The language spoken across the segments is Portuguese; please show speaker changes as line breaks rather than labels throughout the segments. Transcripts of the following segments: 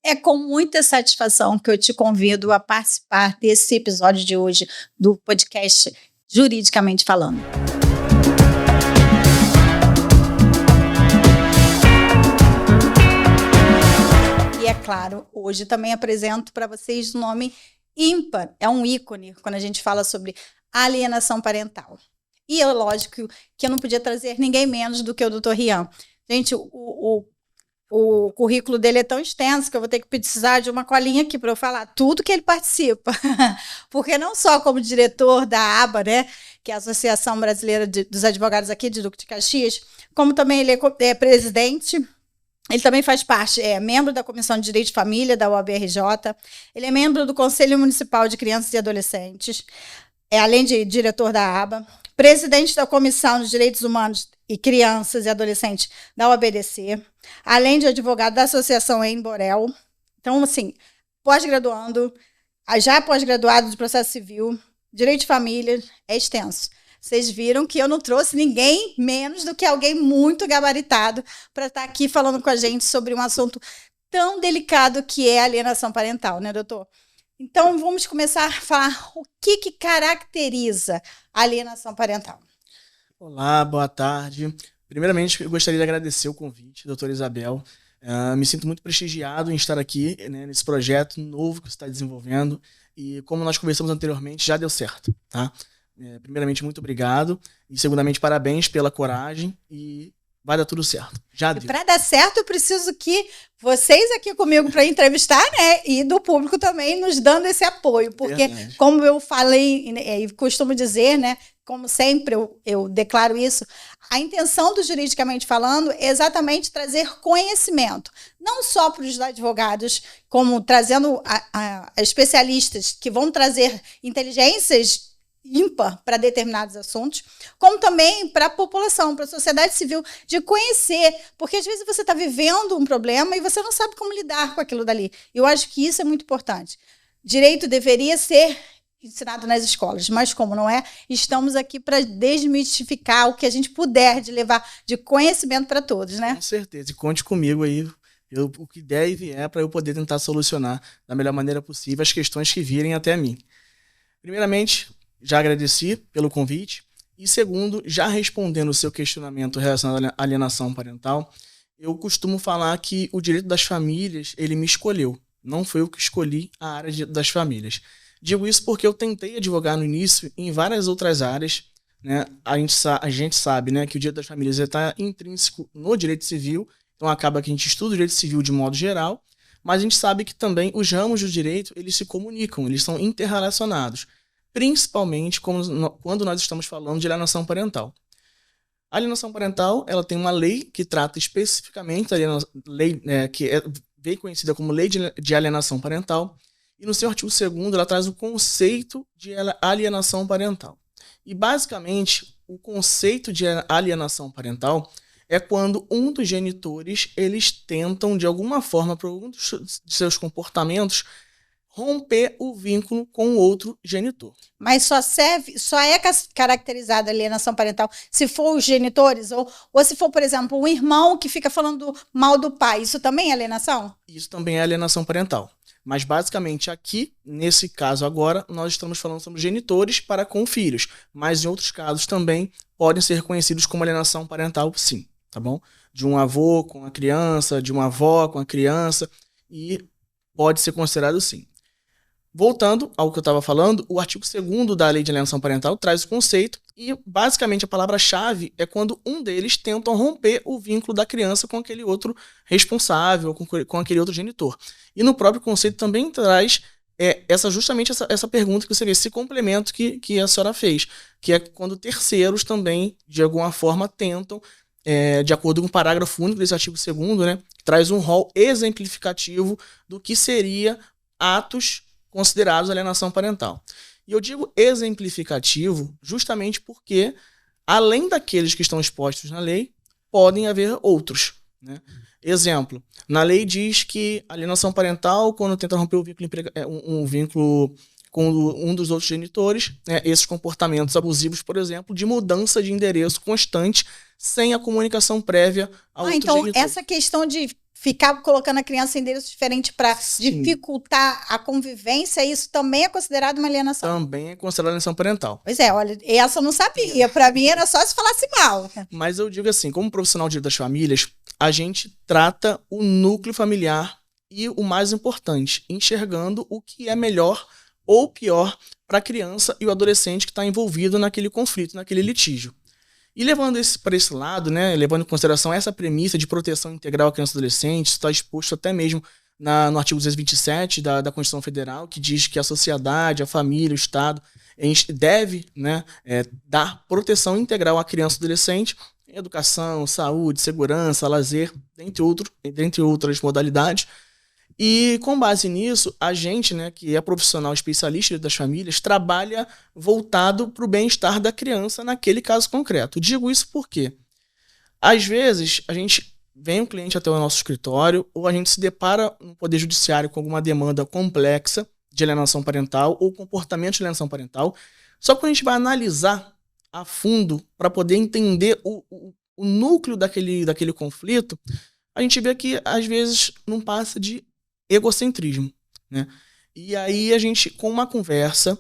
É com muita satisfação que eu te convido a participar desse episódio de hoje do podcast Juridicamente Falando. E é claro, hoje também apresento para vocês o nome ímpar, é um ícone quando a gente fala sobre alienação parental. E é lógico que eu não podia trazer ninguém menos do que o Dr. Rian. Gente, o currículo dele é tão extenso que eu vou ter que precisar de uma colinha aqui para eu falar tudo que ele participa. Porque não só como diretor da ABA, né, que é a Associação Brasileira dos Advogados aqui de Duque de Caxias, como também ele é presidente. Ele também faz parte, é membro da Comissão de Direito de Família da UABRJ, ele é membro do Conselho Municipal de Crianças e Adolescentes, além de diretor da ABA, presidente da Comissão de Direitos Humanos e Crianças e Adolescentes da UABDC, além de advogado da Associação Emborel. Então, assim, pós-graduando, já pós-graduado de processo civil, direito de família, é extenso. Vocês viram que eu não trouxe ninguém menos do que alguém muito gabaritado para estar aqui falando com a gente sobre um assunto tão delicado que é a alienação parental, né, doutor? Então, vamos começar a falar o que caracteriza a alienação parental.
Olá, boa tarde. Primeiramente, eu gostaria de agradecer o convite, doutora Isabel. Me sinto muito prestigiado em estar aqui, né, nesse projeto novo que você está desenvolvendo. E como nós conversamos anteriormente, já deu certo, tá? Primeiramente, muito obrigado. E, segundamente, parabéns pela coragem e vai dar tudo certo. Já deu.
Para dar certo, eu preciso que vocês aqui comigo para entrevistar, né? E do público também nos dando esse apoio. Porque, verdade, como eu falei e costumo dizer, né? Como sempre eu declaro isso, a intenção do Juridicamente Falando é exatamente trazer conhecimento. Não só para os advogados, como trazendo especialistas que vão trazer inteligências ímpar para determinados assuntos, como também para a população, para a sociedade civil, de conhecer, porque às vezes você está vivendo um problema e você não sabe como lidar com aquilo dali. Eu acho que isso é muito importante. Direito deveria ser ensinado nas escolas, mas como não é, estamos aqui para desmistificar o que a gente puder de levar de conhecimento para todos, né?
Com certeza, e conte comigo aí, o que der e vier para eu poder tentar solucionar da melhor maneira possível as questões que virem até mim. Primeiramente, já agradeci pelo convite. E segundo, já respondendo o seu questionamento relacionado à alienação parental, eu costumo falar que o direito das famílias, ele me escolheu. Não foi eu que escolhi a área das famílias. Digo isso porque eu tentei advogar no início em várias outras áreas, né? A gente sabe, né, que o direito das famílias está intrínseco no direito civil, então acaba que a gente estuda o direito civil de modo geral, mas a gente sabe que também os ramos do direito, eles se comunicam, eles são interrelacionados. Principalmente quando nós estamos falando de alienação parental. A alienação parental, ela tem uma lei que trata especificamente, lei, que é bem conhecida como Lei de Alienação Parental, e no seu artigo 2º ela traz o conceito de alienação parental. E basicamente, o conceito de alienação parental é quando um dos genitores, eles tentam de alguma forma, por algum de seus comportamentos, romper o vínculo com o outro genitor.
Mas só é caracterizada a alienação parental se for os genitores? Ou se for, por exemplo, um irmão que fica falando mal do pai, isso também é alienação?
Isso também é alienação parental. Mas basicamente aqui, nesse caso agora, nós estamos falando sobre genitores para com filhos. Mas em outros casos também podem ser reconhecidos como alienação parental, sim, tá bom? De um avô com a criança, de uma avó com a criança, e pode ser considerado sim. Voltando ao que eu estava falando, o artigo 2º da Lei de Alienação Parental traz o conceito e, basicamente, a palavra-chave é quando um deles tenta romper o vínculo da criança com aquele outro responsável, com aquele outro genitor. E no próprio conceito também traz justamente essa pergunta que você vê, esse complemento que a senhora fez, que é quando terceiros também, de alguma forma, tentam, de acordo com o parágrafo único desse artigo 2º, né, traz um rol exemplificativo do que seria atos considerados alienação parental. E eu digo exemplificativo justamente porque, além daqueles que estão expostos na lei, podem haver outros, né? Exemplo, na lei diz que alienação parental, quando tenta romper um vínculo com um dos outros genitores, né, esses comportamentos abusivos, por exemplo, de mudança de endereço constante, sem a comunicação prévia ao outro
então,
genitor.
Essa questão de ficar colocando a criança em endereço diferente para
Sim.
dificultar a convivência, isso também é considerado uma alienação?
Também é considerado alienação parental.
Pois é, olha, essa eu não sabia. Para mim era só se falasse mal.
Mas eu digo assim, como profissional de direito das famílias, a gente trata o núcleo familiar e o mais importante, enxergando o que é melhor ou pior para a criança e o adolescente que está envolvido naquele conflito, naquele litígio. E levando para esse lado, né, levando em consideração essa premissa de proteção integral à criança e adolescente, isso está exposto até mesmo no artigo 227 da Constituição Federal, que diz que a sociedade, a família, o Estado, a gente deve, né, dar proteção integral à criança e adolescente, em educação, saúde, segurança, lazer, dentre outras modalidades. E com base nisso, a gente, né, que é profissional especialista das famílias, trabalha voltado para o bem-estar da criança naquele caso concreto. Digo isso porque, às vezes, a gente vem um cliente até o nosso escritório ou a gente se depara no Poder Judiciário com alguma demanda complexa de alienação parental ou comportamento de alienação parental. Só que quando a gente vai analisar a fundo para poder entender o núcleo daquele conflito, a gente vê que, às vezes, não passa de egocentrismo, né? E aí a gente, com uma conversa,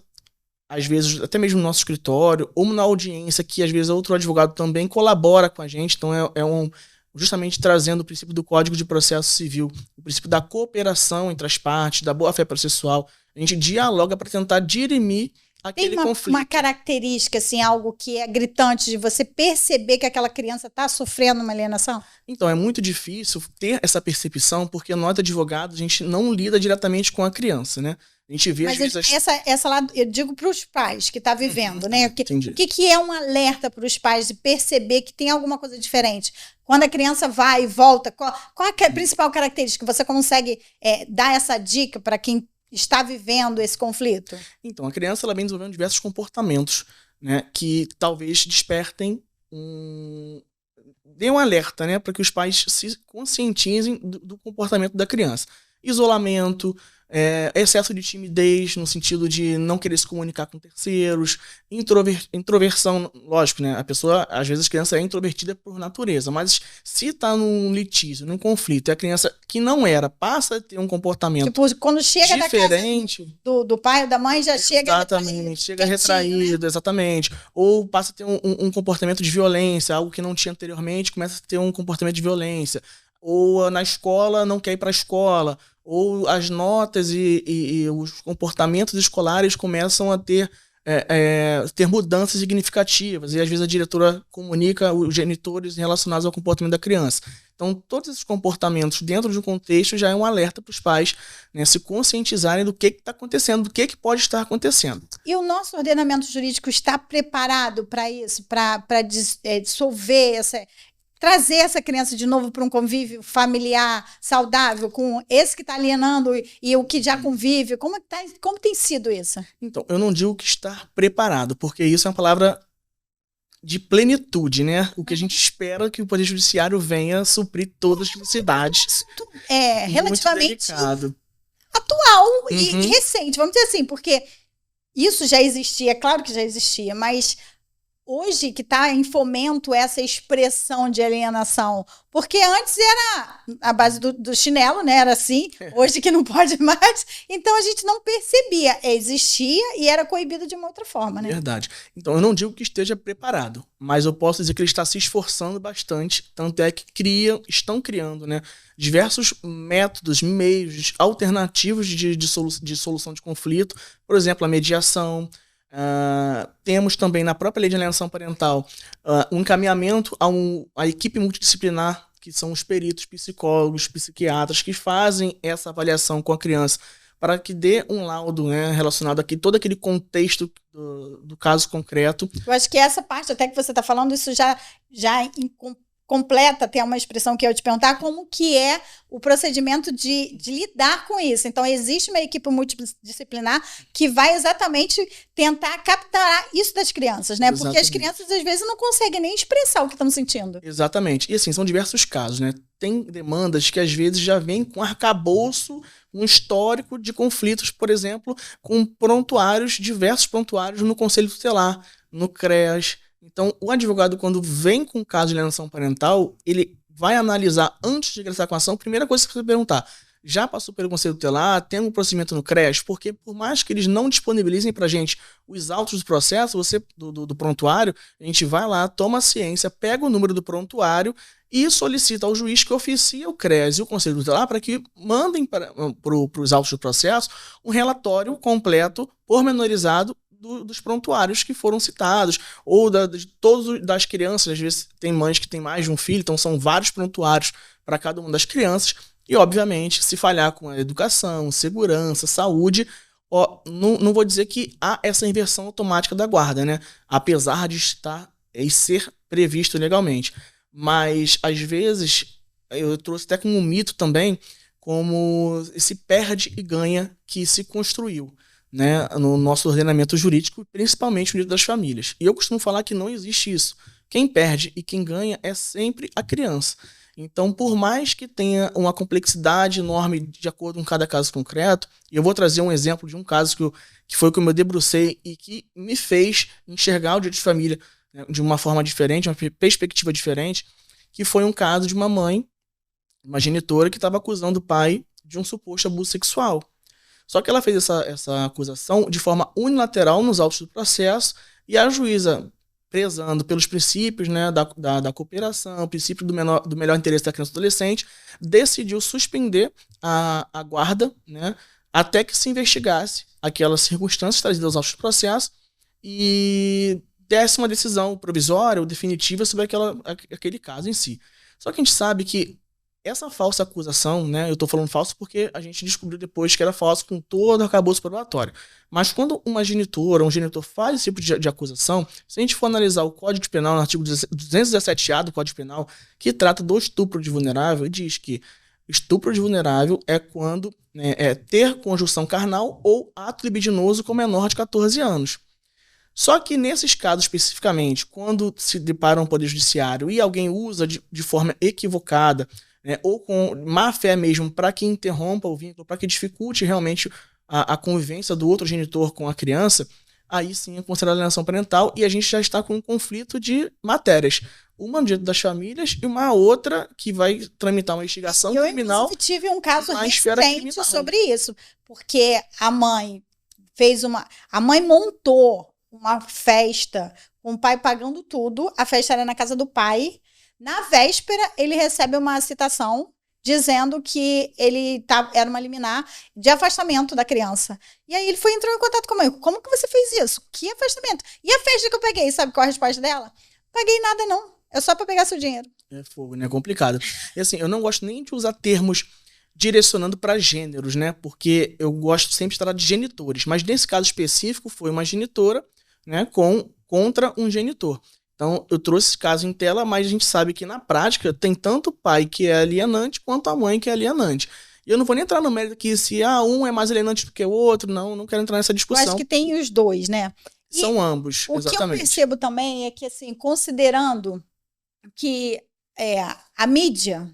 às vezes até mesmo no nosso escritório, ou na audiência, que às vezes outro advogado também colabora com a gente, então justamente trazendo o princípio do Código de Processo Civil, o princípio da cooperação entre as partes, da boa-fé processual, a gente dialoga para tentar dirimir aquele conflito.
Tem uma característica, assim, algo que é gritante de você perceber que aquela criança está sofrendo uma alienação?
Então, é muito difícil ter essa percepção, porque nós, advogados, a gente não lida diretamente com a criança, né? A gente vê,
mas
às vezes...
essa lá, eu digo para os pais que estão vivendo, né?
Entendi.
O que é um alerta para os pais de perceber que tem alguma coisa diferente? Quando a criança vai e volta, qual é a principal característica? Você consegue dar essa dica para quem está vivendo esse conflito?
Então, a criança ela vem desenvolvendo diversos comportamentos, né, que talvez despertem dê um alerta, né, para que os pais se conscientizem do comportamento da criança. Isolamento, excesso de timidez, no sentido de não querer se comunicar com terceiros, introversão, lógico, né? A pessoa, às vezes, a criança é introvertida por natureza, mas se está num litígio, num conflito, e a criança que não era, passa a ter um comportamento
tipo, quando chega
diferente
da casa do pai ou da mãe, já chega...
Exatamente, chega retraído, né? Exatamente. Ou passa a ter um comportamento de violência, algo que não tinha anteriormente, começa a ter um comportamento de violência. Ou na escola não quer ir para a escola, ou as notas e os comportamentos escolares começam a ter mudanças significativas, e às vezes a diretora comunica os genitores relacionados ao comportamento da criança. Então, todos esses comportamentos dentro de um contexto já é um alerta para os pais, né, se conscientizarem do que está acontecendo, do que pode estar acontecendo.
E o nosso ordenamento jurídico está preparado para isso, para dissolver trazer essa criança de novo para um convívio familiar saudável, com esse que está alienando e o que já convive? Como tem sido isso?
Então, eu não digo que estar preparado, porque isso é uma palavra de plenitude, né? O que a gente espera que o Poder Judiciário venha suprir todas as necessidades.
É relativamente atual e recente, vamos dizer assim, porque isso já existia, claro que já existia, mas hoje que está em fomento essa expressão de alienação, porque antes era a base do chinelo, né? Era assim, hoje que não pode mais, então a gente não percebia, existia e era coibido de uma outra forma, né?
Verdade. Então eu não digo que esteja preparado, mas eu posso dizer que ele está se esforçando bastante, tanto é que estão criando, né, diversos métodos, meios alternativos de solução de conflito, por exemplo, a mediação. Temos também na própria lei de alienação parental um encaminhamento à equipe multidisciplinar, que são os peritos, psicólogos, psiquiatras, que fazem essa avaliação com a criança para que dê um laudo, né, relacionado aqui todo aquele contexto do caso concreto.
Eu acho que essa parte até que você está falando, isso já completa, tem uma expressão que eu ia te perguntar, como que é o procedimento de lidar com isso. Então, existe uma equipe multidisciplinar que vai exatamente tentar captar isso das crianças, né?
Exatamente.
Porque as crianças, às vezes, não conseguem nem expressar o que estão sentindo.
Exatamente. E, assim, são diversos casos, né? Tem demandas que, às vezes, já vêm com arcabouço, um histórico de conflitos, por exemplo, com diversos prontuários no Conselho Tutelar, no CREAS. Então, o advogado, quando vem com um caso de alienação parental, ele vai analisar antes de ingressar com a ação, primeira coisa que você vai perguntar: já passou pelo Conselho Tutelar? Tem um procedimento no CREAS? Porque por mais que eles não disponibilizem pra gente os autos do processo, você do prontuário, a gente vai lá, toma ciência, pega o número do prontuário e solicita ao juiz que oficia o CREAS e o Conselho Tutelar para que mandem para os autos do processo um relatório completo, pormenorizado, dos prontuários que foram citados, ou de todas das crianças. Às vezes tem mães que têm mais de um filho, então são vários prontuários para cada uma das crianças. E, obviamente, se falhar com a educação, segurança, saúde, não vou dizer que há essa inversão automática da guarda, né? Apesar de estar e ser previsto legalmente. Mas, às vezes, eu trouxe até como um mito também, como esse perde e ganha que se construiu, né, no nosso ordenamento jurídico, principalmente no direito das famílias. E eu costumo falar que não existe isso. Quem perde e quem ganha é sempre a criança. Então, por mais que tenha uma complexidade enorme de acordo com cada caso concreto, e eu vou trazer um exemplo de um caso que foi como eu debrucei e que me fez enxergar o direito de família, né, de uma forma diferente, uma perspectiva diferente, que foi um caso de uma mãe, uma genitora, que estava acusando o pai de um suposto abuso sexual. Só que ela fez essa acusação de forma unilateral nos autos do processo, e a juíza, prezando pelos princípios, né, da cooperação, o princípio do melhor interesse da criança e do adolescente, decidiu suspender a guarda, né, até que se investigasse aquelas circunstâncias trazidas aos autos do processo e desse uma decisão provisória ou definitiva sobre aquele caso em si. Só que a gente sabe que essa falsa acusação, né, eu tô falando falso porque a gente descobriu depois que era falso com todo o arcabouço probatório. Mas quando uma genitora, um genitor faz esse tipo de acusação, se a gente for analisar o Código Penal, no artigo 217A do Código Penal, que trata do estupro de vulnerável, diz que estupro de vulnerável é quando, né, é ter conjunção carnal ou ato libidinoso com menor de 14 anos. Só que nesses casos especificamente, quando se depara um poder judiciário e alguém usa de forma equivocada, né, ou com má fé mesmo, para que interrompa o vínculo, para que dificulte realmente a convivência do outro genitor com a criança, aí sim é considerada alienação parental e a gente já está com um conflito de matérias. Uma no direito das famílias e uma outra que vai tramitar uma investigação criminal.
Eu tive um caso
na esfera
recente
criminal
sobre isso, porque a mãe montou uma festa com o pai pagando tudo, a festa era na casa do pai. Na véspera, ele recebe uma citação dizendo que era uma liminar de afastamento da criança. E aí ele foi entrar em contato com a mãe. Como que você fez isso? Que afastamento? E a festa que eu peguei, sabe qual a resposta dela? Paguei nada não, é só para pegar seu dinheiro.
É fogo, né? É complicado. E assim, eu não gosto nem de usar termos direcionando para gêneros, né? Porque eu gosto sempre de falar de genitores. Mas nesse caso específico, foi uma genitora, né, contra um genitor. Então, eu trouxe esse caso em tela, mas a gente sabe que na prática tem tanto o pai que é alienante quanto a mãe que é alienante. E eu não vou nem entrar no mérito aqui se um é mais alienante do que o outro, não quero entrar nessa discussão.
Eu acho que tem os dois, né?
São ambos, exatamente.
O que eu percebo também é que, assim, considerando que a mídia,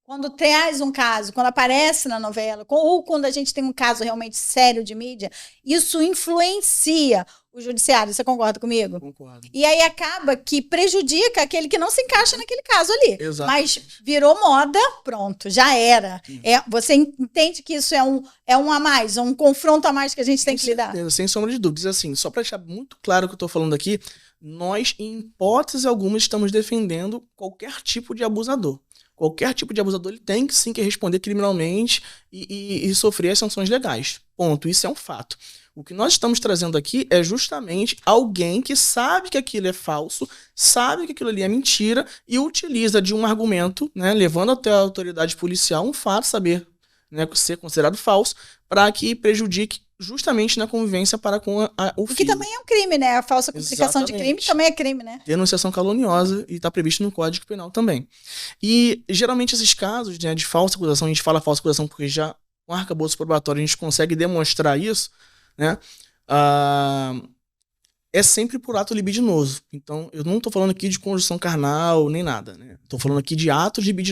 quando traz um caso, quando aparece na novela, ou quando a gente tem um caso realmente sério de mídia, isso influencia o judiciário. Você concorda comigo?
Concordo.
E aí acaba que prejudica aquele que não se encaixa naquele caso ali.
Exatamente.
Mas virou moda, pronto, já era. Você entende que isso é um a mais, um confronto a mais que a gente tem que lidar?
Sem sombra de dúvidas. Assim, só para deixar muito claro o que eu estou falando aqui, nós, em hipótese alguma, estamos defendendo qualquer tipo de abusador. Qualquer tipo de abusador ele tem que sim que responder criminalmente e sofrer as sanções legais. Ponto. Isso é um fato. O que nós estamos trazendo aqui é justamente alguém que sabe que aquilo é falso, sabe que aquilo ali é mentira e utiliza de um argumento, né, levando até a autoridade policial um fato saber, né, ser considerado falso, para que prejudique justamente na convivência para com o filho.
Que também é um crime, né? A falsa comunicação de crime também é crime, né?
Denunciação caluniosa e está previsto no Código Penal também. E geralmente esses casos, né, de falsa acusação, a gente fala falsa acusação porque já com arcabouço probatório a gente consegue demonstrar isso, né? É sempre por ato libidinoso. Então, eu não estou falando aqui de conjunção carnal nem nada, né? Estou falando aqui de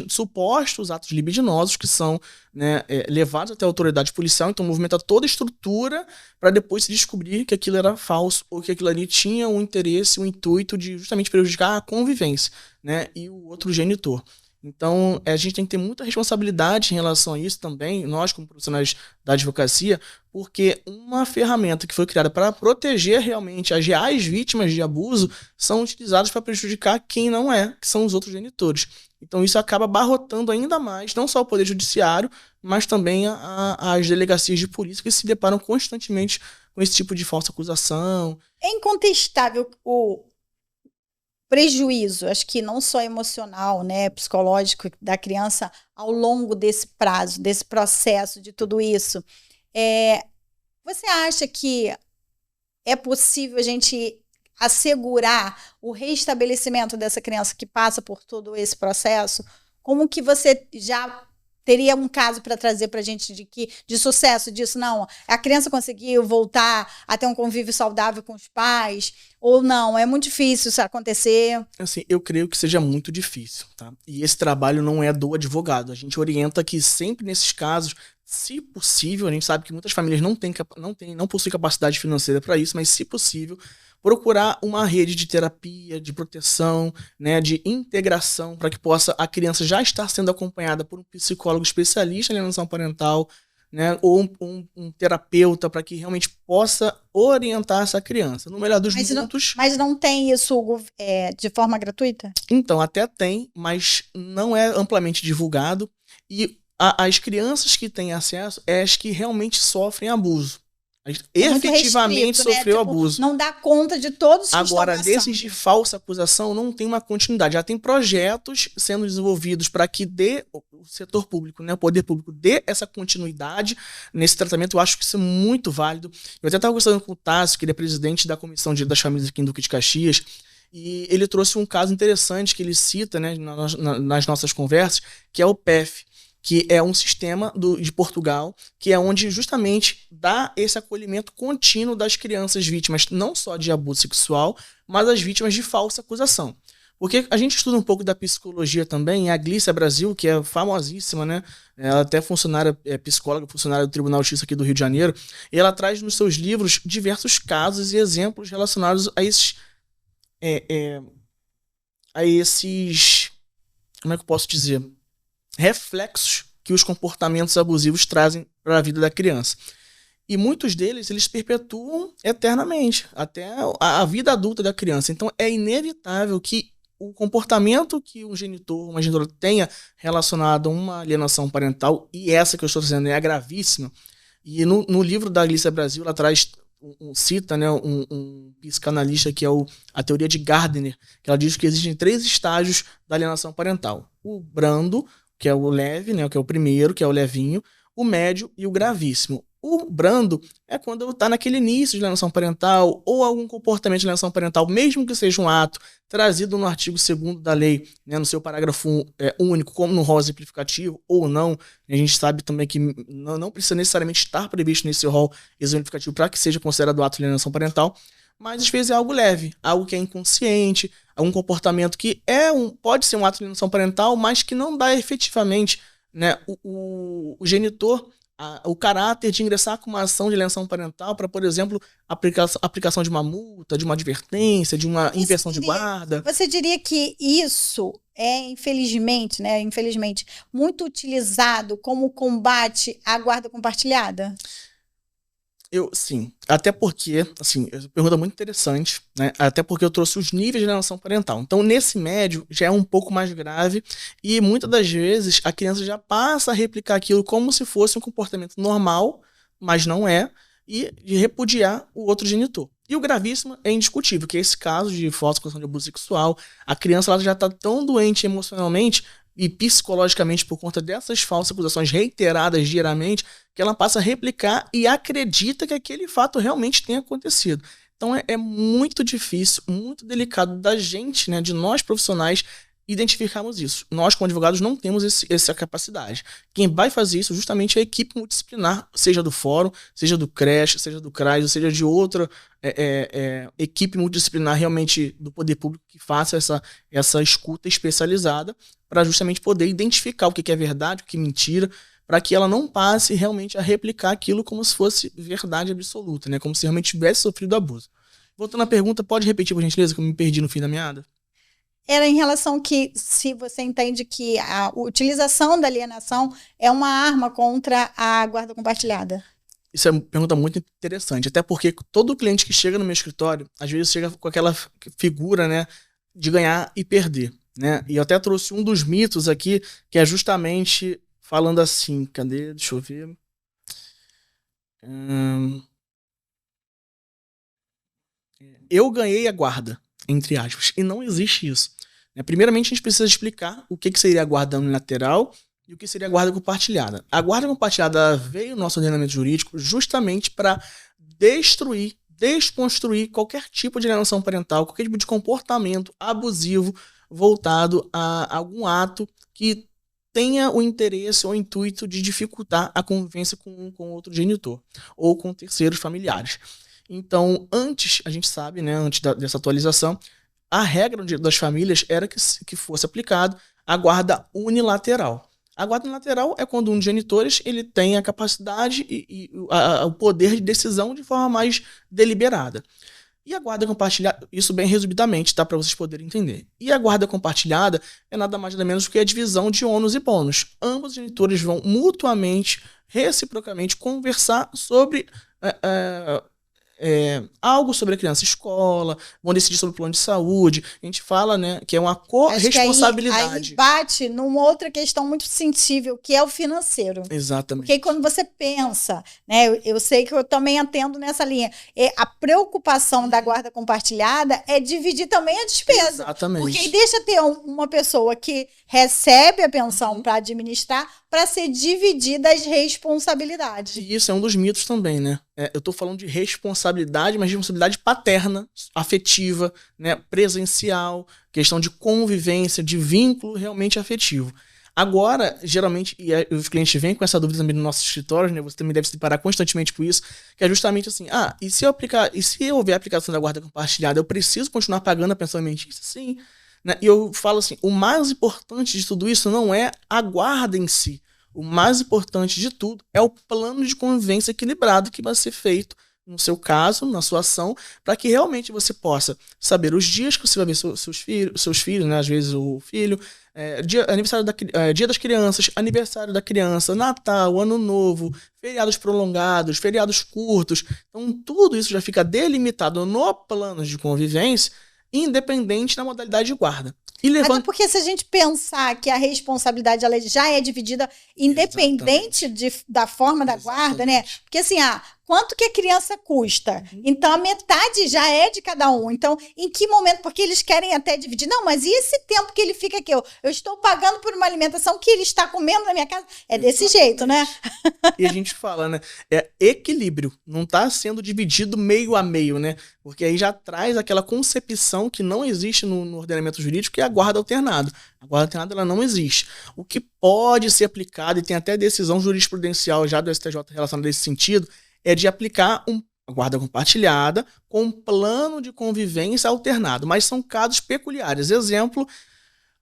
supostos atos libidinosos que são, né, levados até a autoridade policial. Então, movimenta toda a estrutura para depois se descobrir que aquilo era falso ou que aquilo ali tinha um interesse, um intuito de justamente prejudicar a convivência, né, e o outro genitor. Então, a gente tem que ter muita responsabilidade em relação a isso também, nós como profissionais da advocacia, porque uma ferramenta que foi criada para proteger realmente as reais vítimas de abuso são utilizadas para prejudicar quem não é, que são os outros genitores. Então, isso acaba abarrotando ainda mais, não só o Poder Judiciário, mas também as delegacias de polícia que se deparam constantemente com esse tipo de falsa acusação.
É incontestável o prejuízo, acho que não só emocional, né, psicológico da criança ao longo desse prazo, desse processo, de tudo isso. Você acha que é possível a gente assegurar o reestabelecimento dessa criança que passa por todo esse processo? Como que você já teria um caso para trazer para a gente de sucesso disso? Não, a criança conseguiu voltar a ter um convívio saudável com os pais, ou não? É muito difícil isso acontecer?
Assim, eu creio que seja muito difícil, tá? E esse trabalho não é do advogado. A gente orienta que sempre nesses casos, se possível, a gente sabe que muitas famílias não possuem capacidade financeira para isso, mas se possível, procurar uma rede de terapia, de proteção, né, de integração, para que possa a criança já estar sendo acompanhada por um psicólogo especialista em alienação parental, né, ou um terapeuta, para que realmente possa orientar essa criança. No melhor dos mundos.
Mas não tem isso de forma gratuita?
Então, até tem, mas não é amplamente divulgado. E as crianças que têm acesso é as que realmente sofrem abuso. Efetivamente
restrito,
sofreu
né?
abuso.
Não dá conta de todos os
Agora, desses de falsa acusação, não tem uma continuidade. Já tem projetos sendo desenvolvidos para que o setor público, né, o poder público, dê essa continuidade nesse tratamento. Eu acho que isso é muito válido. Eu até estava conversando com o Tássio, que ele é presidente da Comissão de das Famílias aqui em Duque de Caxias, e ele trouxe um caso interessante que ele cita, né, nas nossas conversas, que é o PEF, que é um sistema de Portugal, que é onde justamente dá esse acolhimento contínuo das crianças vítimas, não só de abuso sexual, mas as vítimas de falsa acusação. Porque a gente estuda um pouco da psicologia também, a Glícia Brasil, que é famosíssima, né? Ela até psicóloga, funcionária do Tribunal de Justiça aqui do Rio de Janeiro, e ela traz nos seus livros diversos casos e exemplos relacionados a esses... como é que eu posso dizer? Reflexos que os comportamentos abusivos trazem para a vida da criança. E muitos deles, eles perpetuam eternamente, até a vida adulta da criança. Então, é inevitável que o comportamento que um genitor, uma genitora tenha relacionado a uma alienação parental, e essa que eu estou dizendo é gravíssima, e no livro da Glícia Brasil, ela traz, cita, né, um psicanalista que é a teoria de Gardner, que ela diz que existem 3 estágios da alienação parental. O brando, que é o leve, né, que é o primeiro, que é o levinho, o médio e o gravíssimo. O brando é quando está naquele início de alienação parental ou algum comportamento de alienação parental, mesmo que seja um ato trazido no artigo 2º da lei, né, no seu parágrafo único, como no rol exemplificativo ou não. A gente sabe também que não precisa necessariamente estar previsto nesse rol exemplificativo para que seja considerado ato de alienação parental, mas às vezes é algo leve, algo que é inconsciente, algum comportamento que pode ser um ato de alienação parental, mas que não dá efetivamente, né, o genitor o caráter de ingressar com uma ação de alienação parental para, por exemplo, aplicação de uma multa, de uma advertência, de uma inversão de guarda.
Você diria que isso é, infelizmente, muito utilizado como combate à guarda compartilhada?
Sim, até porque, assim, é uma pergunta muito interessante, né? Até porque eu trouxe os níveis de alienação parental. Então, nesse médio, já é um pouco mais grave e muitas das vezes a criança já passa a replicar aquilo como se fosse um comportamento normal, mas não é, e de repudiar o outro genitor. E o gravíssimo é indiscutível, que é esse caso de falsa acusação de abuso sexual. A criança ela já está tão doente emocionalmente e psicologicamente por conta dessas falsas acusações reiteradas diariamente, que ela passa a replicar e acredita que aquele fato realmente tenha acontecido. Então é muito difícil, muito delicado da gente, né, de nós profissionais, identificarmos isso. Nós, como advogados, não temos essa capacidade. Quem vai fazer isso justamente é a equipe multidisciplinar, seja do fórum, seja do CREAS, seja do CRAS, ou seja de outra equipe multidisciplinar realmente do poder público que faça essa escuta especializada para justamente poder identificar o que é verdade, o que é mentira, para que ela não passe realmente a replicar aquilo como se fosse verdade absoluta, né? Como se realmente tivesse sofrido abuso. Voltando à pergunta, pode repetir, por gentileza, que eu me perdi no fim da meada?
era em relação que, se você entende que a utilização da alienação é uma arma contra a guarda compartilhada.
Isso é uma pergunta muito interessante, até porque todo cliente que chega no meu escritório, às vezes chega com aquela figura, né, de ganhar e perder, né? E eu até trouxe um dos mitos aqui, que é justamente falando assim, cadê? Deixa eu ver. Eu ganhei a guarda, entre aspas, e não existe isso. Primeiramente, a gente precisa explicar o que seria a guarda unilateral e o que seria a guarda compartilhada. A guarda compartilhada veio no nosso ordenamento jurídico justamente para destruir, desconstruir qualquer tipo de alienação parental, qualquer tipo de comportamento abusivo voltado a algum ato que tenha o interesse ou o intuito de dificultar a convivência com outro genitor ou com terceiros familiares. Então, antes, a gente sabe, né, antes dessa atualização, a regra das famílias era que fosse aplicado a guarda unilateral. A guarda unilateral é quando um dos genitores ele tem a capacidade e o poder de decisão de forma mais deliberada. E a guarda compartilhada, isso bem resumidamente, tá, para vocês poderem entender. E a guarda compartilhada é nada mais nada menos do que a divisão de ônus e bônus. Ambos os genitores vão mutuamente, reciprocamente, conversar sobre algo sobre a criança, escola, vão decidir sobre o plano de saúde. A gente fala, né, que é uma corresponsabilidade.
Aí bate numa outra questão muito sensível, que é o financeiro.
Exatamente.
Porque quando você pensa, né, eu sei que eu também atendo nessa linha, a preocupação da guarda compartilhada é dividir também a despesa.
Exatamente.
Porque aí deixa ter uma pessoa que recebe a pensão para administrar, para ser dividida as responsabilidades.
E isso é um dos mitos também, né? Eu estou falando de responsabilidade, mas responsabilidade paterna, afetiva, né? Presencial, questão de convivência, de vínculo realmente afetivo. Agora, geralmente, e os clientes vêm com essa dúvida também no nosso escritório, né? Você também deve se deparar constantemente com isso, que é justamente assim, e se houver a aplicação da guarda compartilhada, eu preciso continuar pagando a pensão alimentícia? Sim. Né? E eu falo assim, o mais importante de tudo isso não é a guarda em si. O mais importante de tudo é o plano de convivência equilibrado que vai ser feito no seu caso, na sua ação, para que realmente você possa saber os dias que você vai ver seus filhos, né? Às vezes o filho, dia das crianças, aniversário da criança, Natal, Ano Novo, feriados prolongados, feriados curtos. Então tudo isso já fica delimitado no plano de convivência, independente da modalidade de guarda.
Até porque se a gente pensar que a responsabilidade ela já é dividida independente da forma da guarda, né? Porque assim, quanto que a criança custa? Então, a metade já é de cada um. Então, em que momento? Porque eles querem até dividir. Não, mas e esse tempo que ele fica aqui? Eu estou pagando por uma alimentação que ele está comendo na minha casa. É desse jeito, né?
E a gente fala, né? É equilíbrio. Não está sendo dividido meio a meio, né? Porque aí já traz aquela concepção que não existe no ordenamento jurídico, que é a guarda alternada. A guarda alternada ela não existe. O que pode ser aplicado, e tem até decisão jurisprudencial já do STJ relacionada a esse sentido, é de aplicar uma guarda compartilhada com um plano de convivência alternado, mas são casos peculiares. Exemplo,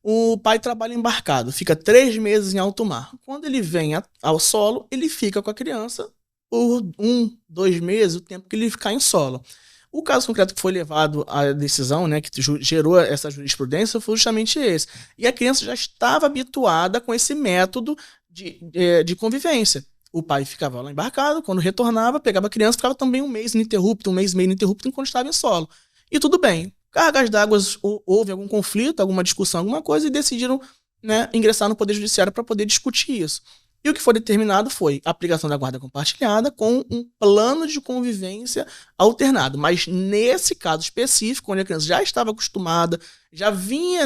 o pai trabalha embarcado, fica 3 meses em alto mar. Quando ele vem ao solo, ele fica com a criança por 1, 2 meses, o tempo que ele ficar em solo. O caso concreto que foi levado à decisão, né, que gerou essa jurisprudência, foi justamente esse. E a criança já estava habituada com esse método de convivência. O pai ficava lá embarcado, quando retornava, pegava a criança, ficava também 1 mês ininterrupto, 1 mês e meio ininterrupto enquanto estava em solo. E tudo bem. Cargas d'água, houve algum conflito, alguma discussão, alguma coisa, e decidiram, né, ingressar no Poder Judiciário para poder discutir isso. E o que foi determinado foi a aplicação da guarda compartilhada com um plano de convivência alternado. Mas nesse caso específico, onde a criança já estava acostumada, já vinha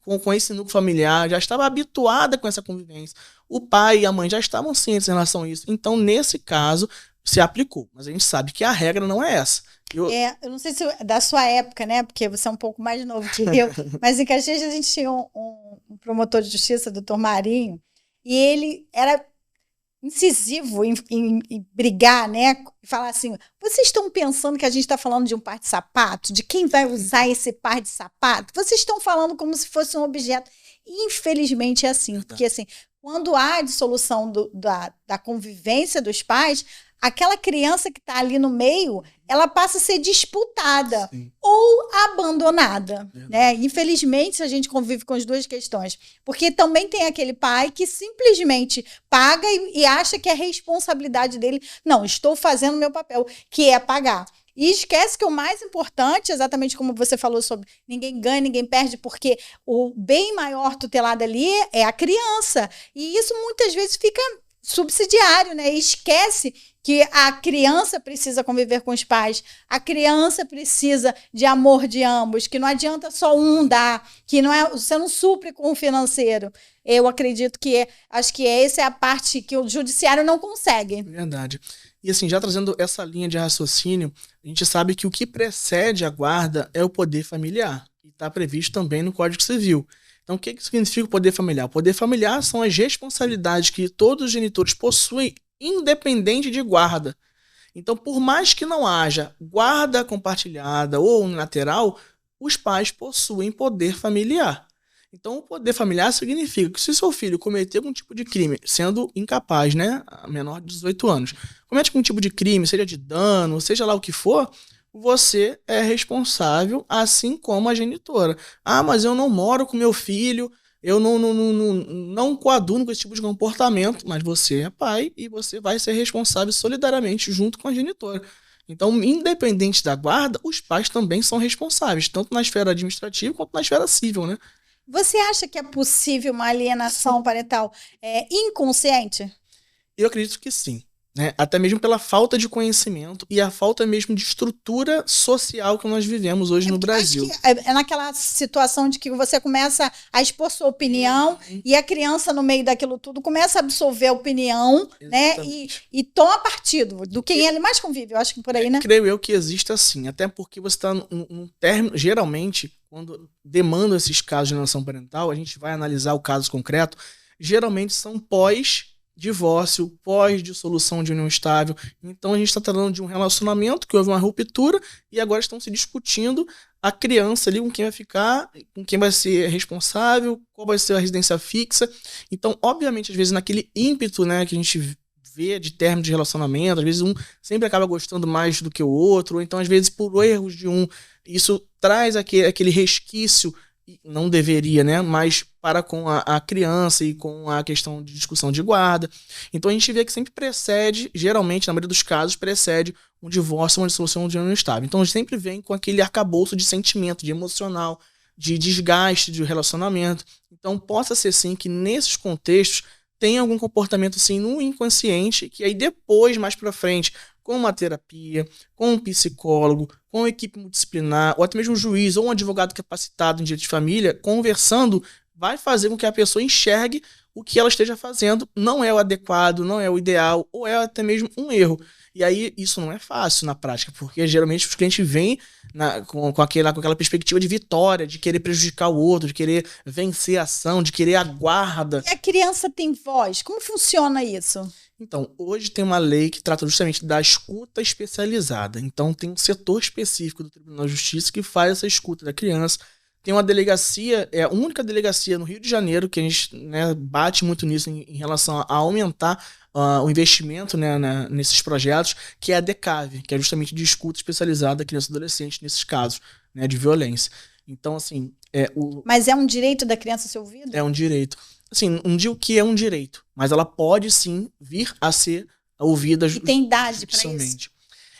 com esse núcleo familiar, já estava habituada com essa convivência, o pai e a mãe já estavam cientes em relação a isso. Então, nesse caso, se aplicou. Mas a gente sabe que a regra não é essa. Eu
não sei se da sua época, né? Porque você é um pouco mais novo que eu. Mas em Caxias a gente tinha um promotor de justiça, doutor Marinho, e ele era incisivo em brigar, né? E falar assim, vocês estão pensando que a gente está falando de um par de sapato? De quem vai usar esse par de sapato? Vocês estão falando como se fosse um objeto. E, infelizmente é assim. Porque assim, quando há a dissolução da convivência dos pais, aquela criança que está ali no meio, ela passa a ser disputada. Sim. Ou abandonada, né? Infelizmente, a gente convive com as duas questões. Porque também tem aquele pai que simplesmente paga e acha que é responsabilidade dele. Não, estou fazendo meu papel, que é pagar. E esquece que o mais importante, exatamente como você falou sobre ninguém ganha, ninguém perde, porque o bem maior tutelado ali é a criança. E isso muitas vezes fica subsidiário, né? E esquece que a criança precisa conviver com os pais, a criança precisa de amor de ambos, que não adianta só um dar, que não é, você não supre com o financeiro. Eu acredito que acho que essa é a parte que o judiciário não consegue.
Verdade. E assim, já trazendo essa linha de raciocínio, a gente sabe que o que precede a guarda é o poder familiar, e está previsto também no Código Civil. Então, o que significa o poder familiar? O poder familiar são as responsabilidades que todos os genitores possuem, independente de guarda. Então, por mais que não haja guarda compartilhada ou unilateral, os pais possuem poder familiar. Então, o poder familiar significa que se seu filho cometer algum tipo de crime, sendo incapaz, né, menor de 18 anos, comete algum tipo de crime, seja de dano, seja lá o que for, você é responsável, assim como a genitora. Ah, mas eu não moro com meu filho, eu não coaduno com esse tipo de comportamento, mas você é pai e você vai ser responsável solidariamente junto com a genitora. Então, independente da guarda, os pais também são responsáveis, tanto na esfera administrativa quanto na esfera civil, né?
Você acha que é possível uma alienação parental inconsciente?
Eu acredito que sim. Né? Até mesmo pela falta de conhecimento e a falta mesmo de estrutura social que nós vivemos hoje no Brasil.
Acho que é naquela situação de que você começa a expor sua opinião e a criança, no meio daquilo tudo, começa a absorver a opinião, né? E toma partido do quem ele mais convive. Eu acho que por aí, né?
Creio eu que existe assim, até porque você está num término, geralmente, quando demandam esses casos de alienação parental, a gente vai analisar o caso concreto, geralmente são pós-divórcio, pós-dissolução de união estável. Então a gente está tratando de um relacionamento que houve uma ruptura e agora estão se discutindo a criança ali, com quem vai ficar, com quem vai ser responsável, qual vai ser a residência fixa. Então, obviamente, às vezes naquele ímpeto, né, que a gente vê de término de relacionamento, às vezes um sempre acaba gostando mais do que o outro, ou então às vezes por erros de um, isso traz aquele resquício, não deveria, né, mas para com a criança e com a questão de discussão de guarda. Então a gente vê que sempre precede, geralmente, na maioria dos casos, precede um divórcio, uma dissolução de união estável. Então a gente sempre vem com aquele arcabouço de sentimento, de emocional, de desgaste de relacionamento. Então possa ser sim que nesses contextos tem algum comportamento assim no inconsciente, que aí depois, mais pra frente, com uma terapia, com um psicólogo, com uma equipe multidisciplinar, ou até mesmo um juiz ou um advogado capacitado em direito de família, conversando, vai fazer com que a pessoa enxergue o que ela esteja fazendo não é o adequado, não é o ideal, ou é até mesmo um erro. E aí isso não é fácil na prática, porque geralmente os clientes vêm com aquela perspectiva de vitória, de querer prejudicar o outro, de querer vencer a ação, de querer a guarda.
E a criança tem voz? Como funciona isso?
Então, hoje tem uma lei que trata justamente da escuta especializada. Então, tem um setor específico do Tribunal de Justiça que faz essa escuta da criança. Tem uma delegacia, é a única delegacia no Rio de Janeiro que a gente, né, bate muito nisso em relação a aumentar o investimento, né, nesses projetos, que é a DECAV, que é justamente de escuta especializada da criança e adolescente nesses casos, né, de violência. Então, assim...
Mas é um direito da criança ser ouvida?
É um direito. Assim, não digo que é um direito, mas ela pode sim vir a ser ouvida
judicialmente. E tem idade para isso?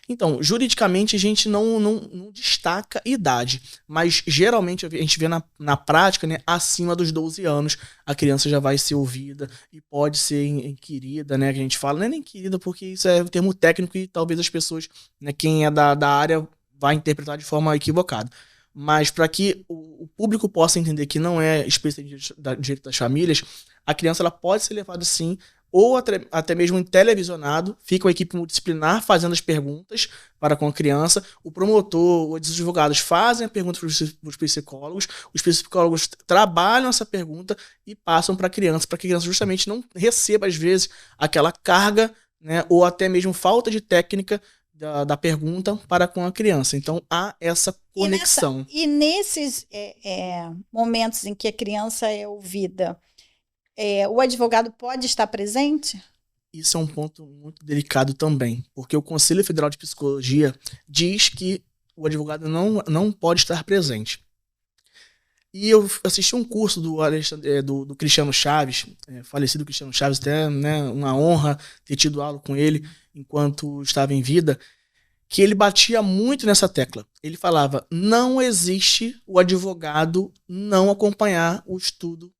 Então, juridicamente a gente não destaca idade, mas geralmente a gente vê na prática, né, acima dos 12 anos, a criança já vai ser ouvida e pode ser inquirida, né, que a gente fala, não é nem inquirida porque isso é um termo técnico e talvez as pessoas, né, quem é da área vai interpretar de forma equivocada. Mas para que o público possa entender que não é especialista em direito das famílias, a criança ela pode ser levada sim, ou até mesmo televisionado, fica uma equipe multidisciplinar fazendo as perguntas para com a criança, o promotor ou os advogados fazem a pergunta para os psicólogos trabalham essa pergunta e passam para a criança que a criança justamente não receba, às vezes, aquela carga, né, ou até mesmo falta de técnica da pergunta para com a criança. Então, há essa conexão.
E nesses momentos em que a criança é ouvida, o advogado pode estar presente?
Isso é um ponto muito delicado também, porque o Conselho Federal de Psicologia diz que o advogado não pode estar presente. E eu assisti um curso do Cristiano Chaves, falecido Cristiano Chaves, até, né, uma honra ter tido aula com ele enquanto estava em vida, que ele batia muito nessa tecla. Ele falava, não existe o advogado não acompanhar o estudo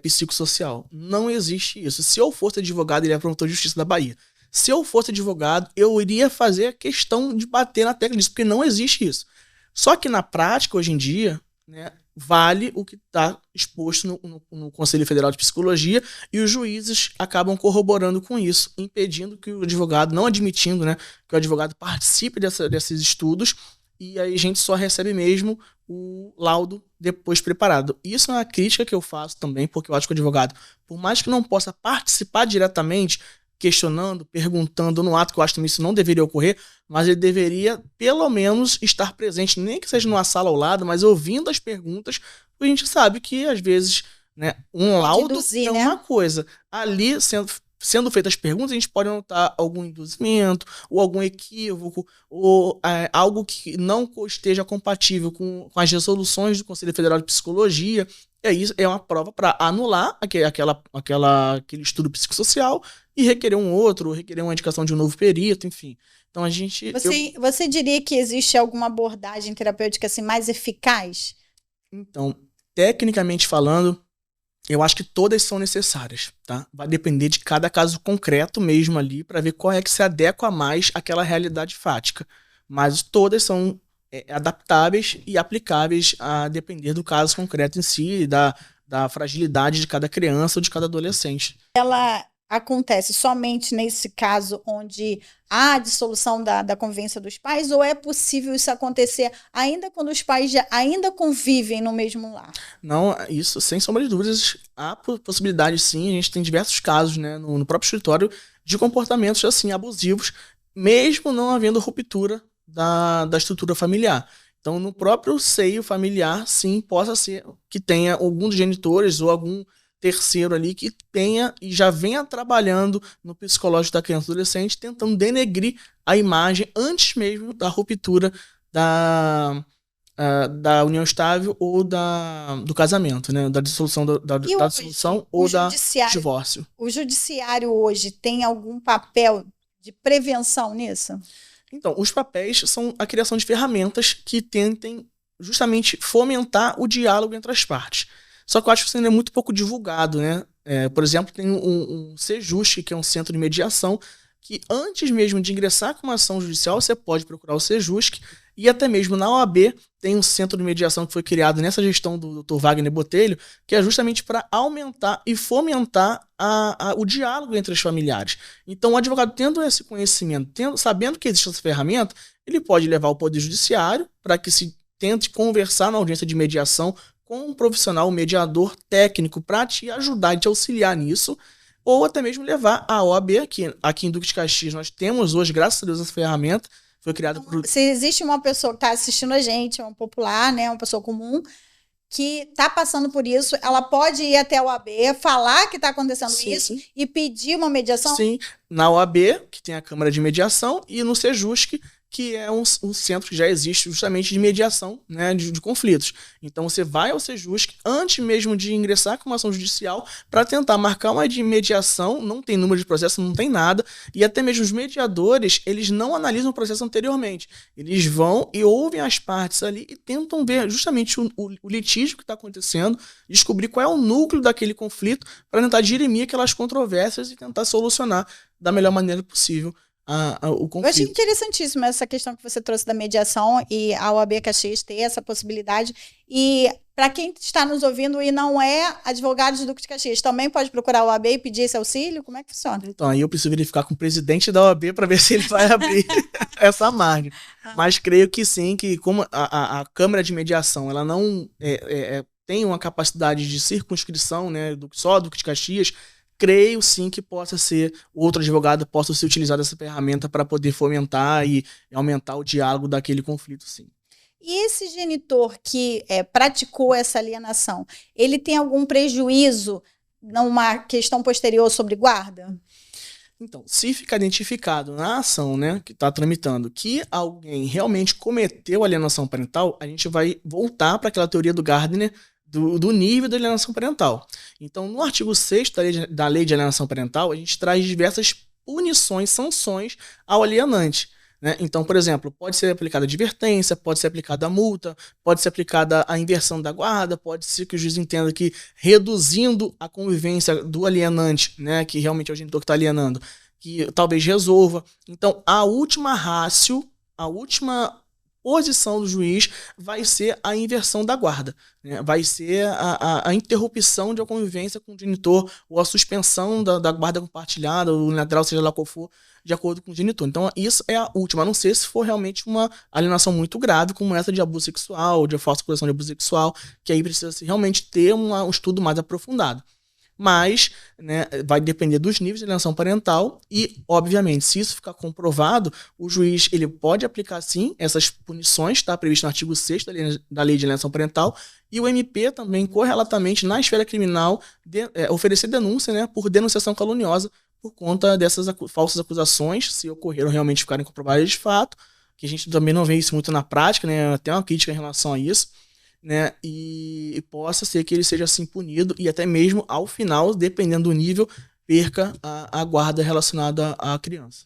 psicossocial. Não existe isso. Se eu fosse advogado, ele é promotor de justiça da Bahia. Se eu fosse advogado, eu iria fazer a questão de bater na tecla disso, porque não existe isso. Só que na prática, hoje em dia, né, vale o que está exposto no Conselho Federal de Psicologia e os juízes acabam corroborando com isso, impedindo que o advogado, não admitindo, né, que o advogado participe desses estudos, e aí a gente só recebe mesmo o laudo depois preparado. Isso é uma crítica que eu faço também, porque eu acho que o advogado, por mais que não possa participar diretamente, questionando, perguntando no ato, que eu acho que isso não deveria ocorrer, mas ele deveria, pelo menos, estar presente, nem que seja numa sala ao lado, mas ouvindo as perguntas, porque a gente sabe que, às vezes, né, um laudo
Deduzir,
é
né?
uma coisa. Ali, sendo feitas as perguntas, a gente pode notar algum induzimento, ou algum equívoco, ou algo que não esteja compatível com as resoluções do Conselho Federal de Psicologia. E aí é uma prova para anular aquele estudo psicossocial e requerer um outro, ou requerer uma indicação de um novo perito, enfim. Então a gente...
Você diria que existe alguma abordagem terapêutica assim, mais eficaz?
Então, tecnicamente falando, eu acho que todas são necessárias, tá? Vai depender de cada caso concreto mesmo ali, para ver qual é que se adequa mais àquela realidade fática. Mas todas são adaptáveis e aplicáveis a depender do caso concreto em si, da fragilidade de cada criança ou de cada adolescente.
Ela acontece somente nesse caso onde há a dissolução da convivência dos pais, ou é possível isso acontecer ainda quando os pais ainda convivem no mesmo lar?
Não, isso sem sombra de dúvidas, há possibilidade sim, a gente tem diversos casos, né, no próprio escritório de comportamentos assim abusivos, mesmo não havendo ruptura da estrutura familiar. Então, no próprio seio familiar, sim, possa ser que tenha algum dos genitores ou algum terceiro ali que tenha e já venha trabalhando no psicológico da criança e adolescente, tentando denegrir a imagem antes mesmo da ruptura da união estável ou do casamento, né? Da dissolução, da dissolução ou do divórcio.
O judiciário hoje tem algum papel de prevenção nisso?
Então, os papéis são a criação de ferramentas que tentem justamente fomentar o diálogo entre as partes. Só que eu acho que isso ainda é muito pouco divulgado, né? Por exemplo, tem um Sejusc, que é um centro de mediação, que antes mesmo de ingressar com uma ação judicial, você pode procurar o Sejusc, e até mesmo na OAB tem um centro de mediação que foi criado nessa gestão do Dr. Wagner Botelho, que é justamente para aumentar e fomentar o diálogo entre os familiares. Então, o advogado tendo esse conhecimento, sabendo que existe essa ferramenta, ele pode levar ao Poder Judiciário para que se tente conversar na audiência de mediação com um profissional, um mediador técnico, para te ajudar e te auxiliar nisso, ou até mesmo levar a OAB, que aqui em Duque de Caxias nós temos hoje, graças a Deus, essa ferramenta, foi criada por...
Se existe uma pessoa que está assistindo a gente, um popular, né, uma pessoa comum, que está passando por isso, ela pode ir até a OAB, falar que está acontecendo isso e pedir uma mediação?
Sim, na OAB, que tem a Câmara de Mediação, e no Sejusc, que é um centro que já existe justamente de mediação, né, de conflitos. Então você vai ao Sejusc antes mesmo de ingressar com uma ação judicial para tentar marcar uma de mediação, não tem número de processo, não tem nada, e até mesmo os mediadores, eles não analisam o processo anteriormente. Eles vão e ouvem as partes ali e tentam ver justamente o litígio que está acontecendo, descobrir qual é o núcleo daquele conflito para tentar dirimir aquelas controvérsias e tentar solucionar da melhor maneira possível o conflito.
Eu achei interessantíssimo essa questão que você trouxe da mediação e a OAB Caxias ter essa possibilidade. E para quem está nos ouvindo e não é advogado de Duque de Caxias, também pode procurar a OAB e pedir esse auxílio? Como é que funciona?
Então, aí eu preciso verificar com o presidente da OAB para ver se ele vai abrir essa margem. Mas creio que sim, que como a Câmara de Mediação ela não tem uma capacidade de circunscrição, né, só Duque de Caxias, creio sim que possa ser, outro advogado possa se utilizar dessa ferramenta para poder fomentar e aumentar o diálogo daquele conflito, sim.
E esse genitor que praticou essa alienação, ele tem algum prejuízo numa questão posterior sobre guarda?
Então, se ficar identificado na ação, né, que está tramitando, que alguém realmente cometeu alienação parental, a gente vai voltar para aquela teoria do Gardner do nível da alienação parental. Então, no artigo 6º da lei de alienação parental, a gente traz diversas punições, sanções ao alienante. Né? Então, por exemplo, pode ser aplicada advertência, pode ser aplicada a multa, pode ser aplicada a inversão da guarda, pode ser que o juiz entenda que reduzindo a convivência do alienante, né, que realmente é o genitor que está alienando, que talvez resolva. Então, a última ratio, a última posição do juiz vai ser a inversão da guarda, né? Vai ser a interrupção de uma convivência com o genitor ou a suspensão da guarda compartilhada, ou unilateral, seja lá qual for, de acordo com o genitor. Então, isso é a última, a não ser se for realmente uma alienação muito grave, como essa de abuso sexual, de falsa acusação de abuso sexual, que aí precisa realmente ter um estudo mais aprofundado. Mas, né, vai depender dos níveis de alienação parental e, obviamente, se isso ficar comprovado, o juiz ele pode aplicar, sim, essas punições, está previsto no artigo 6º da lei de alienação parental, e o MP também, correlatamente, na esfera criminal, oferecer denúncia, né, por denunciação caluniosa por conta dessas falsas acusações, se ocorreram realmente ficarem comprovadas de fato, que a gente também não vê isso muito na prática, né, até uma crítica em relação a isso, né, e possa ser que ele seja assim punido e até mesmo ao final, dependendo do nível, perca a guarda relacionada à criança.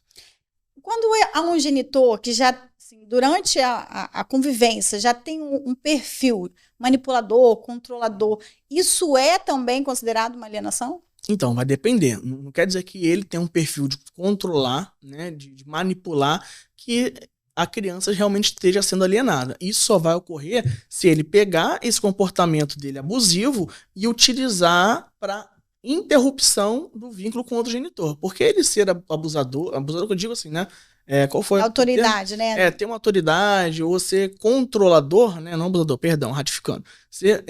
Quando há um genitor que já, assim, durante a convivência, já tem um perfil manipulador, controlador, isso é também considerado uma alienação?
Então, vai depender. Não quer dizer que ele tem um perfil de controlar, né, de manipular, que a criança realmente esteja sendo alienada. Isso só vai ocorrer se ele pegar esse comportamento dele abusivo e utilizar para interrupção do vínculo com outro genitor. Porque ele ser abusador que eu digo assim, né? Qual foi
autoridade, né?
Ter uma autoridade ou ser controlador, né? Não abusador, perdão, ratificando. Ser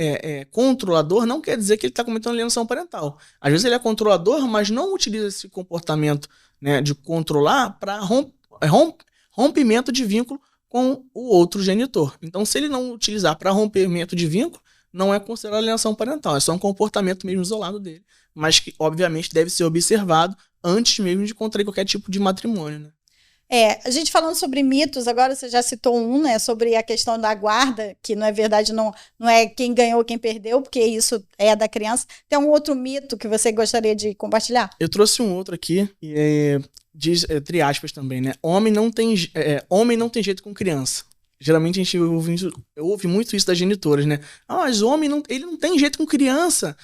controlador não quer dizer que ele está cometendo alienação parental. Às vezes ele é controlador, mas não utiliza esse comportamento, né, de controlar para rompimento de vínculo com o outro genitor. Então, se ele não utilizar para rompimento de vínculo, não é considerado alienação parental, é só um comportamento mesmo isolado dele, mas que, obviamente, deve ser observado antes mesmo de contrair qualquer tipo de matrimônio, né?
A gente falando sobre mitos, agora você já citou um, né, sobre a questão da guarda, que não é verdade, não é quem ganhou, quem perdeu, porque isso é da criança. Tem um outro mito que você gostaria de compartilhar?
Eu trouxe um outro aqui, e diz, entre aspas também, né, homem não tem jeito com criança. Geralmente a gente ouve muito isso das genitoras, né? Mas homem ele não tem jeito com criança.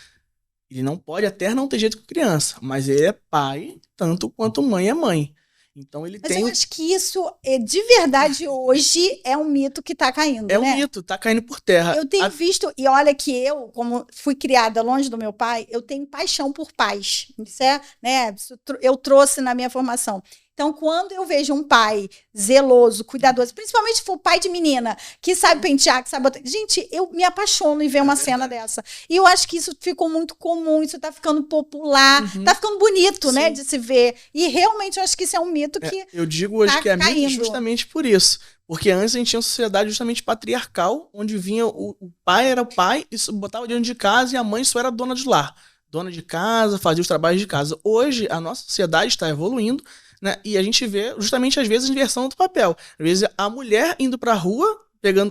Ele não pode até não ter jeito com criança, mas ele é pai tanto quanto mãe é mãe. Então ele
eu acho que isso, de verdade, hoje é um mito que está caindo,
né? Um mito, está caindo por terra.
Eu tenho visto, e olha que eu, como fui criada longe do meu pai, eu tenho paixão por pais. Isso né? Eu trouxe na minha formação. Então, quando eu vejo um pai zeloso, cuidadoso, principalmente se for pai de menina, que sabe pentear, que sabe botar... Gente, eu me apaixono em ver uma cena dessa. E eu acho que isso ficou muito comum, isso tá ficando popular, tá ficando bonito, né, de se ver. E realmente eu acho que isso é um mito que
eu digo hoje que é mito justamente por isso. Porque antes a gente tinha uma sociedade justamente patriarcal, onde vinha o pai era o pai, e botava dentro de casa, e a mãe só era dona de lar. Dona de casa, fazia os trabalhos de casa. Hoje, a nossa sociedade está evoluindo, né? E a gente vê justamente às vezes a inversão do papel. Às vezes a mulher indo para a rua,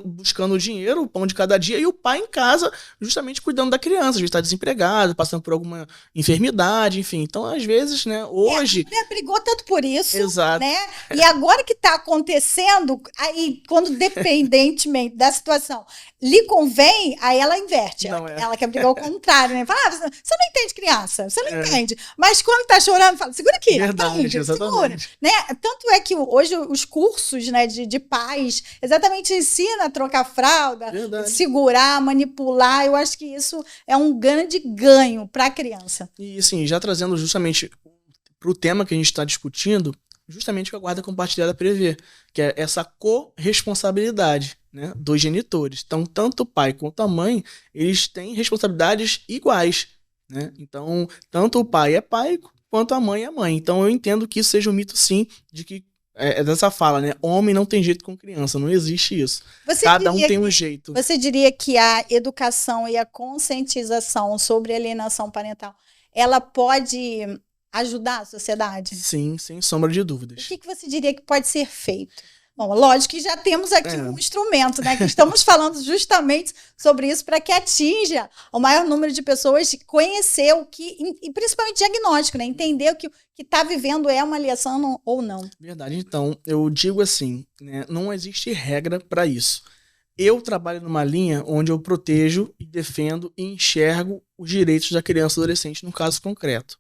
buscando o dinheiro, o pão de cada dia, e o pai em casa justamente cuidando da criança. Às vezes está desempregado, passando por alguma enfermidade, enfim. Então, às vezes, né, hoje...
A mulher brigou tanto por isso,
exato,
né? E agora que está acontecendo, aí quando dependentemente da situação lhe convém, aí ela inverte. Ela quer brigar ao contrário, né? Fala, você não entende criança, você não entende. Mas quando está chorando, fala, segura aqui.
Verdade, exatamente.
Segura, né? Tanto é que hoje os cursos, né, de pais exatamente ensina a trocar fralda, segurar, manipular. Eu acho que isso é um grande ganho para a criança.
E assim, já trazendo justamente para o tema que a gente está discutindo, justamente o que a guarda compartilhada prevê, que é essa corresponsabilidade, né, dos genitores. Então, tanto o pai quanto a mãe, eles têm responsabilidades iguais, né? Então, tanto o pai é pai quanto a mãe é mãe. Então, eu entendo que isso seja um mito, sim, de que dessa fala, né? Homem não tem jeito com criança, não existe isso. Cada um tem um jeito.
Você diria que a educação e a conscientização sobre alienação parental ela pode ajudar a sociedade?
Sim, sem sombra de
O
dúvidas.
que você diria que pode ser feito? Bom, lógico que já temos aqui um instrumento, né? Que estamos falando justamente sobre isso para que atinja o maior número de pessoas, conhecer o que, e principalmente diagnóstico, né? Entender o que está vivendo é uma alienação ou não.
Verdade. Então, eu digo assim, né, não existe regra para isso. Eu trabalho numa linha onde eu protejo e defendo e enxergo os direitos da criança e adolescente no caso concreto.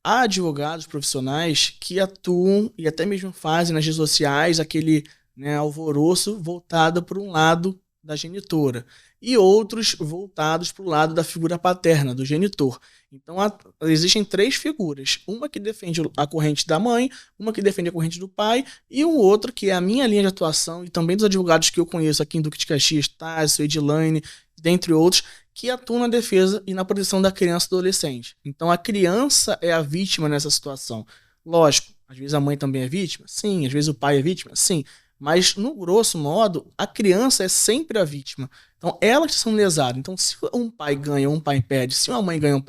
Há advogados profissionais que atuam e até mesmo fazem nas redes sociais aquele, né, alvoroço voltado para um lado da genitora e outros voltados para o lado da figura paterna, do genitor. Então existem 3 figuras, uma que defende a corrente da mãe, uma que defende a corrente do pai e um outro que é a minha linha de atuação e também dos advogados que eu conheço aqui em Duque de Caxias, Tássio, Edilane, dentre outros, que atuam na defesa e na proteção da criança e do adolescente. Então a criança é a vítima nessa situação. Lógico, às vezes a mãe também é vítima? Sim. Às vezes o pai é vítima? Sim. Mas, no grosso modo, a criança é sempre a vítima. Então, elas são lesadas. Então, se um pai ganha ou um pai perde, se uma mãe ganha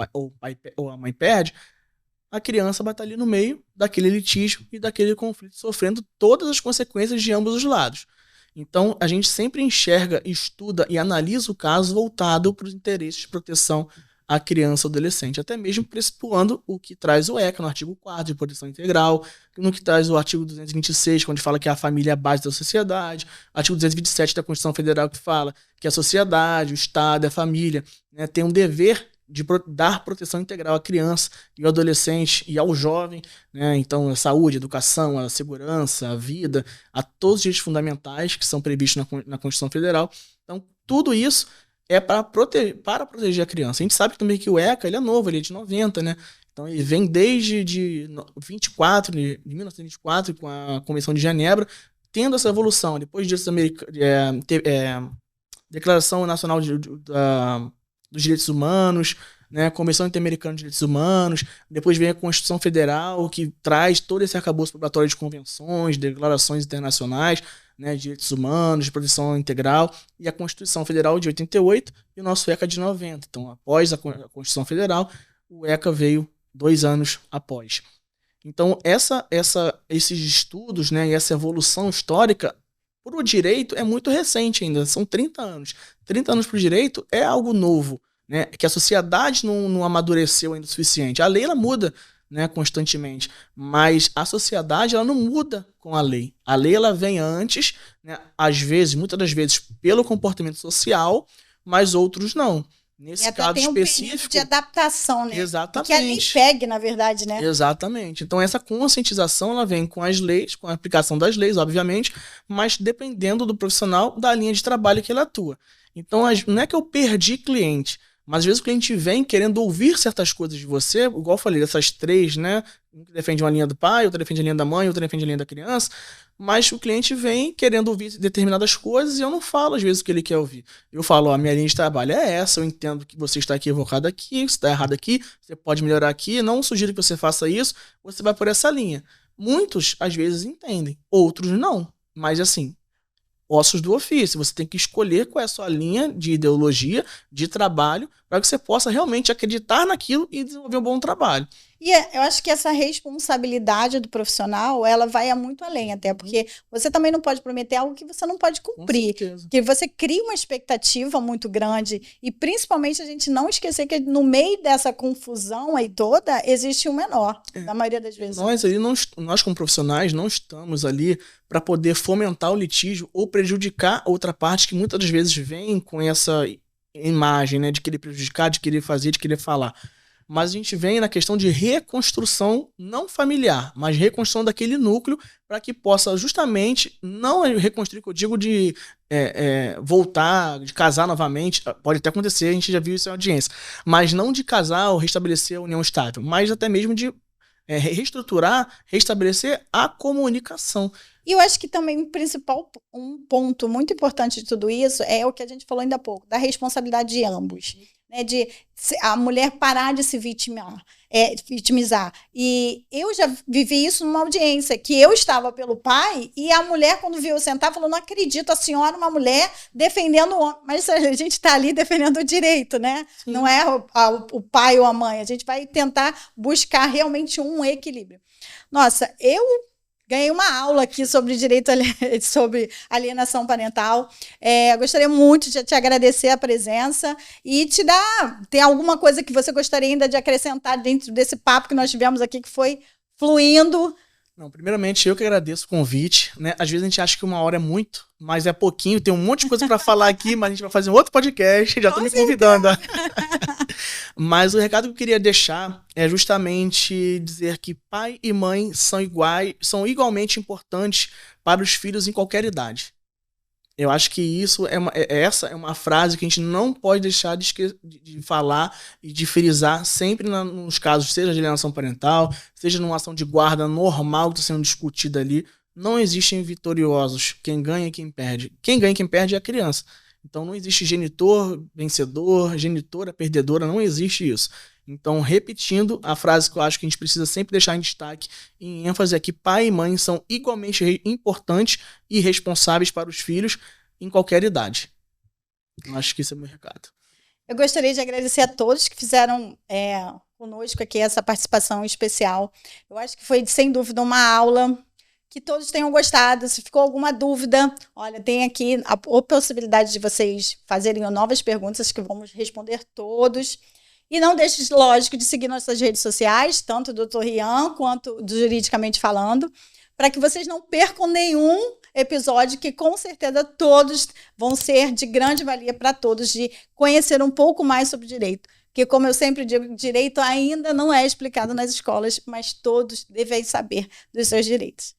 ou a mãe perde, a criança vai estar ali no meio daquele litígio e daquele conflito, sofrendo todas as consequências de ambos os lados. Então, a gente sempre enxerga, estuda e analisa o caso voltado para os interesses de proteção à criança ou adolescente, até mesmo pressupondo o que traz o ECA no artigo 4º de proteção integral, no que traz o artigo 226, quando fala que a família é a base da sociedade, artigo 227 da Constituição Federal que fala que a sociedade, o Estado, a família, né, tem um dever de dar proteção integral à criança e ao adolescente e ao jovem, né? Então a saúde, a educação, a segurança, a vida, a todos os direitos fundamentais que são previstos na Constituição Federal. Então tudo isso é para proteger a criança. A gente sabe também que o ECA ele é novo, ele é de 90, né? Então ele vem desde de 1924, com a Convenção de Genebra, tendo essa evolução. Depois disso, Declaração Nacional dos Direitos Humanos, né, Convenção Interamericana de Direitos Humanos, depois vem a Constituição Federal, que traz todo esse arcabouço probatório de convenções, declarações internacionais, né, de direitos humanos, de proteção integral, e a Constituição Federal de 88 e o nosso ECA de 90. Então, após a Constituição Federal, o ECA veio 2 anos após. Então, esses estudos, né, e essa evolução histórica para o direito é muito recente ainda, são 30 anos. 30 anos para o direito é algo novo, né, que a sociedade não amadureceu ainda o suficiente. A lei ela muda, né, constantemente, mas a sociedade ela não muda com a lei. A lei ela vem antes, né, às vezes, muitas das vezes, pelo comportamento social, mas outros não. Nesse caso
tem
específico
de adaptação, né?
Exatamente.
Que a lei pegue, na verdade, né?
Exatamente. Então essa conscientização ela vem com as leis, com a aplicação das leis, obviamente, mas dependendo do profissional, da linha de trabalho que ele atua. Então não é que eu perdi cliente, mas às vezes o cliente vem querendo ouvir certas coisas de você, igual eu falei, dessas 3, né? Um que defende uma linha do pai, outro defende a linha da mãe, outro defende a linha da criança, mas o cliente vem querendo ouvir determinadas coisas e eu não falo às vezes o que ele quer ouvir. Eu falo, a minha linha de trabalho é essa, eu entendo que você está equivocado aqui, você está errado aqui, você pode melhorar aqui, não sugiro que você faça isso, você vai por essa linha. Muitos, às vezes, entendem, outros não, mas assim, ossos do ofício, você tem que escolher qual é a sua linha de ideologia, de trabalho, para que você possa realmente acreditar naquilo e desenvolver um bom trabalho.
E eu acho que essa responsabilidade do profissional, ela vai a muito além, até porque você também não pode prometer algo que você não pode cumprir. Que você cria uma expectativa muito grande e principalmente a gente não esquecer que no meio dessa confusão aí toda, existe um menor, na maioria das vezes.
Nós como profissionais não estamos ali para poder fomentar o litígio ou prejudicar outra parte que muitas das vezes vem com essa imagem, né, de querer prejudicar, de querer fazer, de querer falar. Mas a gente vem na questão de reconstrução não familiar, mas reconstrução daquele núcleo para que possa justamente, não reconstruir, que eu digo de voltar, de casar novamente, pode até acontecer, a gente já viu isso em audiência, mas não de casar ou restabelecer a união estável, mas até mesmo de reestruturar, restabelecer a comunicação.
E eu acho que também um ponto muito importante de tudo isso é o que a gente falou ainda há pouco, da responsabilidade de ambos. Né, de a mulher parar de se vitimar. vitimizar. E eu já vivi isso numa audiência, que eu estava pelo pai e a mulher, quando viu eu sentar, falou, não acredito, a senhora, uma mulher, defendendo o homem. Mas a gente está ali defendendo o direito, né? Sim. Não é o pai ou a mãe. A gente vai tentar buscar realmente um equilíbrio. Nossa, eu ganhei uma aula aqui sobre direito, sobre alienação parental. Gostaria muito de te agradecer a presença e tem alguma coisa que você gostaria ainda de acrescentar dentro desse papo que nós tivemos aqui, que foi fluindo?
Não, primeiramente, eu que agradeço o convite, né? Às vezes a gente acha que 1 hora é muito, mas é pouquinho. Tem um monte de coisa para falar aqui, mas a gente vai fazer um outro podcast. Já estou me convidando. Mas o recado que eu queria deixar é justamente dizer que pai e mãe são igualmente importantes para os filhos em qualquer idade. Eu acho que essa é uma frase que a gente não pode deixar de falar e de frisar sempre nos casos, seja de alienação parental, seja numa ação de guarda normal que está sendo discutida ali. Não existem vitoriosos. Quem ganha e quem perde. Quem ganha e quem perde é a criança. Então não existe genitor vencedor, genitora perdedora, não existe isso. Então, repetindo a frase que eu acho que a gente precisa sempre deixar em destaque, em ênfase, é que pai e mãe são igualmente importantes e responsáveis para os filhos em qualquer idade. Eu acho que esse é o meu recado.
Eu gostaria de agradecer a todos que fizeram conosco aqui essa participação especial. Eu acho que foi, sem dúvida, uma aula que todos tenham gostado. Se ficou alguma dúvida, olha, tem aqui a possibilidade de vocês fazerem novas perguntas que vamos responder todos. E não deixe, lógico, de seguir nossas redes sociais, tanto do Dr. Rian quanto do Juridicamente Falando, para que vocês não percam nenhum episódio, que com certeza todos vão ser de grande valia para todos, de conhecer um pouco mais sobre direito. Porque, como eu sempre digo, direito ainda não é explicado nas escolas, mas todos devem saber dos seus direitos.